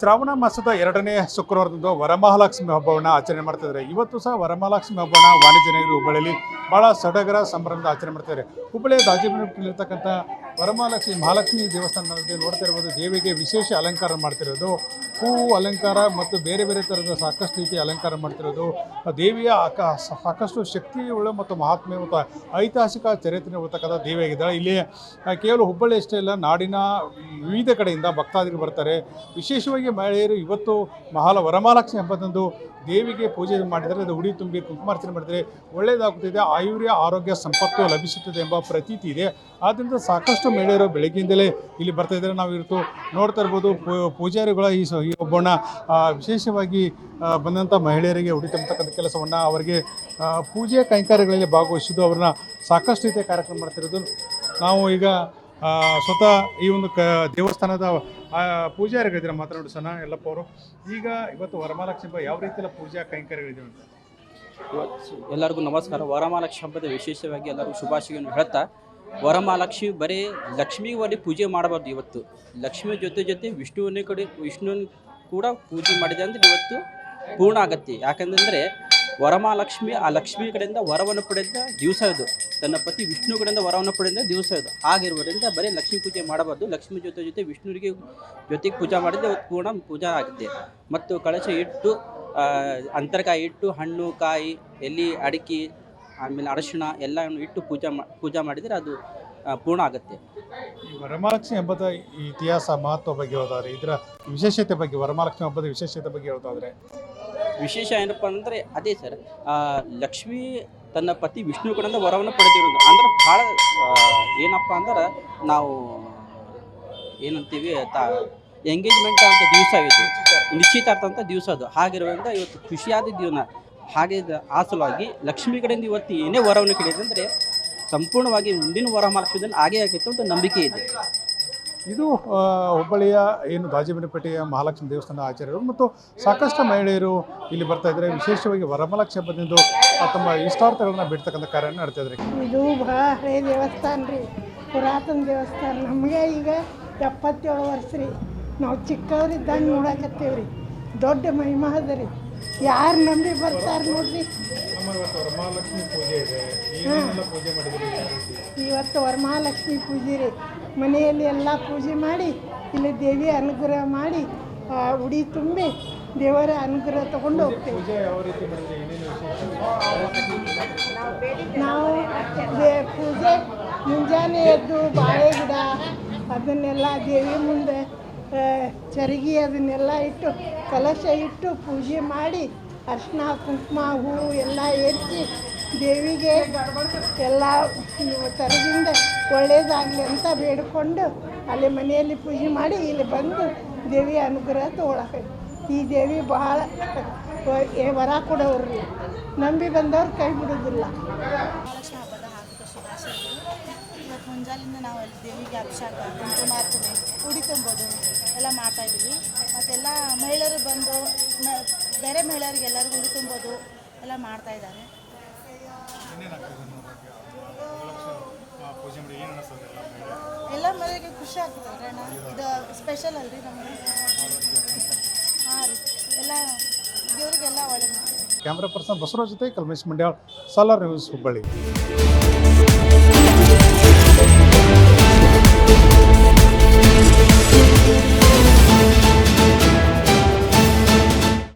ಶ್ರಾವಣ ಮಾಸದ 2ನೇ ಶುಕ್ರವಾರದಂದು ವರಮಹಾಲಕ್ಷ್ಮಿ ಹಬ್ಬವನ್ನು ಆಚರಣೆ ಮಾಡ್ತಿದ್ದಾರೆ. ಇವತ್ತು ಸಹ ವರಮಹಾಲಕ್ಷ್ಮಿ ಹಬ್ಬನ ವಾಣಿಜ್ಯ ನಗರಿ ಹುಬ್ಬಳ್ಳಿಯಲ್ಲಿ ಭಾಳ ಸಡಗರ ಸಂಭ್ರಮದ ಆಚರಣೆ ಮಾಡ್ತಿದ್ದಾರೆ. ಹುಬ್ಬಳ್ಳಿಯ ದಾಜಿಮನೆಯಲ್ಲಿರ್ತಕ್ಕಂಥ ಮಹಾಲಕ್ಷ್ಮಿ ದೇವಸ್ಥಾನದಲ್ಲಿ ನೋಡ್ತಾ ಇರ್ಬೋದು. ದೇವಿಗೆ ವಿಶೇಷ ಅಲಂಕಾರ ಮಾಡ್ತಿರೋದು, ಹೂವು ಅಲಂಕಾರ ಮತ್ತು ಬೇರೆ ಬೇರೆ ಥರದ ಸಾಕಷ್ಟು ರೀತಿಯ ಅಲಂಕಾರ ಮಾಡ್ತಿರೋದು. ದೇವಿಯ ಸಾಕಷ್ಟು ಶಕ್ತಿಯುಳ್ಳ ಮತ್ತು ಮಹಾತ್ಮೆ ಮತ್ತು ಐತಿಹಾಸಿಕ ಚರಿತ್ರೆ ಇರತಕ್ಕಂಥ ದೇವಿಯಾಗಿದ್ದಾಳೆ. ಇಲ್ಲಿ ಕೇವಲ ಹುಬ್ಬಳ್ಳಿ ಅಷ್ಟೇ ಅಲ್ಲ, ನಾಡಿನ ವಿವಿಧ ಕಡೆಯಿಂದ ಭಕ್ತಾದಿಗಳು ಬರ್ತಾರೆ. ವಿಶೇಷವಾಗಿ ಮಹಿಳೆಯರು ಇವತ್ತು ವರಮಹಾಲಕ್ಷ್ಮಿ ಹಬ್ಬದಂದು ದೇವಿಗೆ ಪೂಜೆ ಮಾಡಿದರೆ, ಅದು ಉಡಿ ತುಂಬಿ ಕುಂಕುಮಾರ್ಚನೆ ಮಾಡಿದರೆ ಒಳ್ಳೆಯದಾಗುತ್ತಿದೆ, ಆಯುರ್ಯ ಆರೋಗ್ಯ ಸಂಪತ್ತು ಲಭಿಸುತ್ತದೆ ಎಂಬ ಪ್ರತೀತಿ ಇದೆ. ಆದ್ದರಿಂದ ಸಾಕಷ್ಟು ಮಹಿಳೆಯರು ಬೆಳಗ್ಗೆಯಿಂದಲೇ ಇಲ್ಲಿ ಬರ್ತಾ ಇದ್ದಾರೆ. ನಾವು ಇವತ್ತು ನೋಡ್ತಾ ಇರ್ಬೋದು, ಪೂಜಾರಿಗಳ ಈ ಹಬ್ಬವನ್ನು ವಿಶೇಷವಾಗಿ ಬಂದಂಥ ಮಹಿಳೆಯರಿಗೆ ಉಡಿ ತುಂಬತಕ್ಕಂಥ ಕೆಲಸವನ್ನು, ಅವರಿಗೆ ಪೂಜೆ ಕೈಂಕರ್ಯಗಳಲ್ಲಿ ಭಾಗವಹಿಸಿದ್ದು, ಅವ್ರನ್ನ ಸಾಕಷ್ಟು ರೀತಿಯ ಕಾರ್ಯಕ್ರಮ ಮಾಡ್ತಿರೋದು ನಾವು ಈಗ ಸ್ವತಃ ಈ ಒಂದು ದೇವಸ್ಥಾನದ ಪೂಜಾರಿಗಳಿದ್ದೀರ ಮಾತನಾಡು ಸನ ಯಲ್ಲಪ್ಪ ಅವರು. ಇವತ್ತು ವರಮಹಾಲಕ್ಷ್ಮಿ ಹಬ್ಬ ಯಾವ ರೀತಿಯ ಪೂಜಾ ಕೈಂಕರ್ಯಗಳಿದೆ ಅಂತ? ಎಲ್ಲರಿಗೂ ನಮಸ್ಕಾರ. ವರಮಹಾಲಕ್ಷ್ಮಿ ಹಬ್ಬದ ವಿಶೇಷವಾಗಿ ಎಲ್ಲರಿಗೂ ಶುಭಾಶಯವನ್ನು ಹೇಳ್ತಾ, ವರಮಹಾಲಕ್ಷ್ಮಿ ಬರೀ ಲಕ್ಷ್ಮಿಗೆ ಪೂಜೆ ಮಾಡಬಾರ್ದು. ಇವತ್ತು ಲಕ್ಷ್ಮಿ ಜೊತೆ ವಿಷ್ಣುವಿನ ಕೂಡ ಪೂಜೆ ಮಾಡಿದೆ ಅಂದರೆ ಇವತ್ತು ಪೂರ್ಣ ಆಗತ್ತೆ. ಯಾಕಂದರೆ ವರಮಹಾಲಕ್ಷ್ಮಿ ಆ ಲಕ್ಷ್ಮಿ ಕಡೆಯಿಂದ ವರವನ್ನು ಪಡೆದ ದಿವಸ ಇದು, ತನ್ನ ಪತಿ ವಿಷ್ಣು ಕಡೆಯಿಂದ ವರವನ್ನು ಪಡೆದ ದಿವಸ ಇದು. ಆಗಿರುವುದರಿಂದ ಬರೀ ಲಕ್ಷ್ಮೀ ಪೂಜೆ ಮಾಡಬಾರ್ದು. ಲಕ್ಷ್ಮಿ ಜೊತೆ ವಿಷ್ಣುವಿಗೆ ಜೊತೆಗೆ ಪೂಜೆ ಮಾಡಿದರೆ ಇವತ್ತು ಪೂರ್ಣ ಪೂಜಾ ಆಗುತ್ತೆ. ಮತ್ತು ಕಳಶ ಇಟ್ಟು, ಅಂತರಕಾಯಿ ಇಟ್ಟು, ಹಣ್ಣು ಕಾಯಿ ಎಲೆ ಅಡಿಕೆ ಆಮೇಲೆ ಅರಶಿಣ ಎಲ್ಲವನ್ನು ಇಟ್ಟು ಪೂಜಾ ಮಾಡಿದರೆ ಅದು ಪೂರ್ಣ ಆಗುತ್ತೆ. ಈ ವರಮಹಾಲಕ್ಷ್ಮಿ ಹಬ್ಬದ ಇತಿಹಾಸ ಮಹತ್ವ ಬಗ್ಗೆ ಹೇಳೋದಾದ್ರೆ, ಇದರ ವಿಶೇಷತೆ ಬಗ್ಗೆ, ವರಮಹಾಲಕ್ಷ್ಮಿ ಹಬ್ಬದ ವಿಶೇಷತೆ ಬಗ್ಗೆ ಹೇಳೋದಾದ್ರೆ, ವಿಶೇಷ ಏನಪ್ಪ ಅಂದರೆ ಅದೇ ಸರ್, ಲಕ್ಷ್ಮಿ ತನ್ನ ಪತಿ ವಿಷ್ಣು ಕಡೆಯಿಂದ ವರವನ್ನು ಪಡೆದಿರೋದು. ಅಂದ್ರೆ ಭಾಳ ಏನಪ್ಪ ಅಂದ್ರೆ ನಾವು ಏನಂತೀವಿ, ಎಂಗೇಜ್ಮೆಂಟ್ ಅಂತ ದಿವಸ ಇದು, ನಿಶ್ಚಿತಾರ್ಥ ಅಂತ ದಿವಸ ಅದು. ಹಾಗಿರೋದ್ರಿಂದ ಇವತ್ತು ಖುಷಿಯಾದ ದಿನ. ಹಾಗೆ ಆ ಸಲುವಾಗಿ ಲಕ್ಷ್ಮಿ ಕಡೆಯಿಂದ ಇವತ್ತು ಏನೇ ವರವನ್ನು ಕೇಳಿದೆ ಅಂದರೆ ಸಂಪೂರ್ಣವಾಗಿ ಮುಂದಿನ ವರಮಹಾಲಕ್ಷ್ಮಿದಲ್ಲಿ ಹಾಗೇ ಆಗಿತ್ತು ಅಂತ ನಂಬಿಕೆ ಇದೆ. ಇದು ಹುಬ್ಬಳ್ಳಿಯ ದಾಜಿಮನೆಪೇಟೆಯ ಮಹಾಲಕ್ಷ್ಮಿ ದೇವಸ್ಥಾನ ಆಚಾರ್ಯರು ಮತ್ತು ಸಾಕಷ್ಟು ಮಹಿಳೆಯರು ಇಲ್ಲಿ ಬರ್ತಾ ಇದ್ದಾರೆ. ವಿಶೇಷವಾಗಿ ವರಮಹಾಲಕ್ಷ್ಮಿ ಹಬ್ಬದಂದು ತಮ್ಮ ಇಷ್ಟಾರ್ಥಗಳನ್ನ ಬಿಡ್ತಕ್ಕಂಥ ಕಾರ್ಯ ನಡೆತಾ ಇದ್ದಾರೆ. ಇದು ಭಾಳ ಹಳೆಯ ದೇವಸ್ಥಾನ ರೀ, ಪುರಾತನ ದೇವಸ್ಥಾನ. ನಮಗೆ ಈಗ 77 ವರ್ಷ ರೀ. ನಾವು ಚಿಕ್ಕವರಿದ್ದಂಗೆ ನೋಡಕತ್ತೀವಿ ರೀ. ದೊಡ್ಡ ಮಹಿಮಾ ಅದ ರೀ. ಯಾರು ನಂಬಿ ಬರ್ತಾರೆ ನೋಡ್ರಿ. ವರಮಹಾಲಕ್ಷ್ಮಿ ಪೂಜೆ ಇದೆ, ಪೂಜೆ ಮಾಡಿದ್ರಿ? ಇವತ್ತು ವರಮಹಾಲಕ್ಷ್ಮಿ ಪೂಜೆ ರೀ. ಮನೆಯಲ್ಲಿ ಎಲ್ಲ ಪೂಜೆ ಮಾಡಿ, ಇಲ್ಲಿ ದೇವಿಯ ಅನುಗ್ರಹ ಮಾಡಿ, ಉಡಿ ತುಂಬಿ ದೇವರ ಅನುಗ್ರಹ ತಗೊಂಡು ಹೋಗ್ತೇವೆ. ಪೂಜೆ ಯಾವ ರೀತಿ ಮಾಡಿದ್ರಿ? ನಾವು ಪೂಜೆ ಮುಂಜಾನೆ ಎದ್ದು ಬಾಳೆ ಗಿಡ ಅದನ್ನೆಲ್ಲ ದೇವಿ ಮುಂದೆ ಚರಗಿ ಅದನ್ನೆಲ್ಲ ಇಟ್ಟು, ಕಲಶ ಇಟ್ಟು ಪೂಜೆ ಮಾಡಿ, ಅರ್ಶಿನ ಕುಂಕುಮ ಹೂವು ಎಲ್ಲ ಏರಿಸಿ ದೇವಿಗೆ ಎಲ್ಲ ಥರದಿಂದ ಒಳ್ಳೆಯದಾಗಲಿ ಅಂತ ಬೇಡಿಕೊಂಡು ಅಲ್ಲಿ ಮನೆಯಲ್ಲಿ ಪೂಜೆ ಮಾಡಿ ಇಲ್ಲಿ ಬಂದು ದೇವಿಯ ಅನುಗ್ರಹ ತಗೊಳಕ್ಕೆ. ಈ ದೇವಿ ಬಹಳ ವರ ಕೊಡೋರು, ನಂಬಿ ಬಂದವ್ರು ಕೈ ಬಿಡೋದಿಲ್ಲ. ಮಹಾಲಕ್ಷ್ಮಿ ಹಬ್ಬದ ಹಾರ್ದಿಕ ಶುಭಾಶಯಗಳು. ಇವತ್ತು ಮುಂಜಾನೆಯಿಂದ ನಾವು ಅಲ್ಲಿ ದೇವಿಗೆ ಅಭಿಷೇಕ, ಕುಂಕುಮಾರ್ಚನೆ, ಉಡಿ ತುಂಬೋದು ಎಲ್ಲ ಮಾಡ್ತಾಯಿದ್ದೀವಿ. ಮತ್ತೆಲ್ಲ ಮಹಿಳೆಯರು ಬಂದು ಬೇರೆ ಮಹಿಳೆಯರಿಗೆ ಎಲ್ಲರಿಗೂ ಉಡಿ ತುಂಬೋದು ಎಲ್ಲ ಮಾಡ್ತಾಯಿದ್ದಾರೆ. ಎಲ್ಲ ಮನೆಗೆ ಖುಷಿ ಆಗ್ತದೆ ಅಣ್ಣ. ಇದು ಸ್ಪೆಷಲ್ ಅಲ್ರಿ ನಮಗೆ. ಹಾಂ ರೀ, ಎಲ್ಲ ದೇವರಿಗೆಲ್ಲ ಒಳ್ಳೆ ಮಾಡಿ. ಕ್ಯಾಮ್ರಾ ಪರ್ಸನ್ ಬಸವರಾಜ್ ಜೊತೆ ಕಲ್ಮೇಶ್ ಮಂಡ್ಯಾಳ್, ಸಾಲಾರ್ ನ್ಯೂಸ್, ಹುಬ್ಬಳ್ಳಿ.